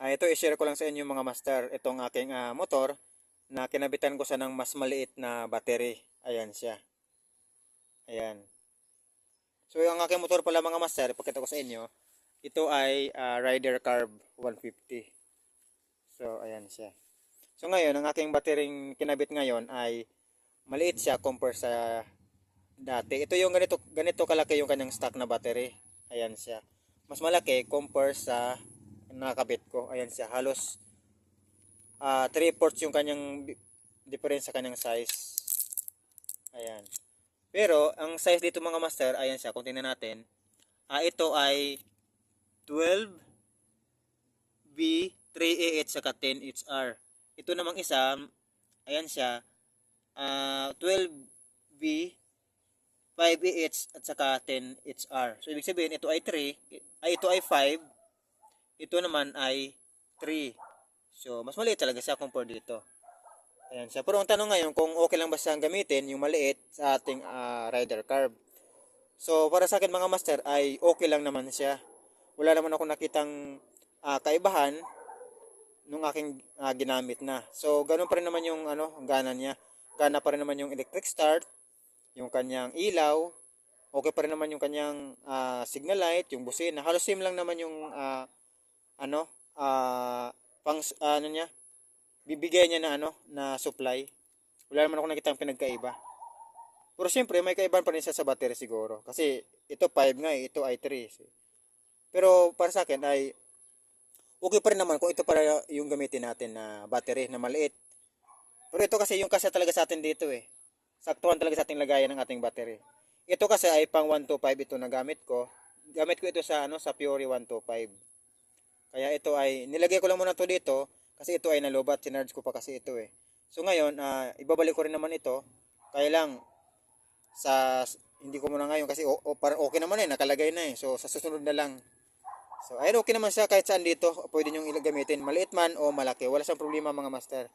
Ito i-share ko lang sa inyo mga master, itong aking motor na kinabitan ko sa ng mas maliit na battery. Ayan siya. Ayan. So yung aking motor pala mga master, ipakita ko sa inyo. Ito ay Rider Carb 150. So ayan siya. So ngayon, ang aking battery kinabit ngayon ay maliit siya compare sa dati. Ito yung ganito kalaki yung kanyang stock na battery. Ayan siya. Mas malaki compare sa nakakabit ko. Ayan siya. Halos 3/4 yung kanyang difference sa kanyang size. Ayan. Pero ang size dito mga master, ayan siya. Kung tingnan natin, ito ay 12B3AH saka 10HR. Ito namang isa, ayan siya, 12B 5AH at saka 10HR. So ibig sabihin ito ay 3, ito ay 5, ito naman ay 3. So mas maliit talaga siya compare dito. Ayan siya. Pero ang tanong ngayon kung okay lang ba siyang gamitin yung maliit sa ating rider carb. So para sa akin mga master ay okay lang naman siya. Wala naman ako nakitang kaibahan nung aking ginamit na. So ganun pa rin naman yung gana niya. Gana pa rin naman yung electric start, yung kanyang ilaw, okay pa rin naman yung kanyang signal light, yung busina. Halos same lang naman yung ano, niya, bibigay niya na na supply. Wala naman ako nakita pinagkaiba. Pero siyempre may kaibahan pa rin siya sa battery siguro. Kasi ito 5 nga ito ay 3. Pero para sa akin ay okay pa rin naman kung ito para yung gamitin natin na battery na maliit. Pero ito kasi yung kasya talaga sa atin dito eh. Saktuhan talaga sa ating lagayan ng ating battery. Ito kasi ay pang 125 ito na gamit ko. Gamit ko ito sa sa Fiori 125. Kaya ito ay nilagay ko lang muna to dito kasi ito ay nalobat, sinarge ko pa kasi ito eh. So ngayon, ibabalik ko rin naman ito. Kaya lang sa hindi ko muna ngayon kasi parang okay naman eh, nakalagay na eh. So sa susunod na lang. So ayun, okay naman siya kahit saan dito. Pwede nyo gamitin, maliit man o malaki. Wala siyang problema mga master.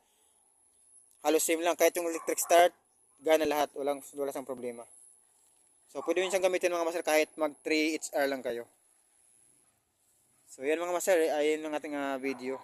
Halos same lang kahit yung electric start, gana lahat, wala siyang problema. So pwede nyo siyang gamitin mga master kahit mag 3HR lang kayo. So yan mga master, ayun ang ating video.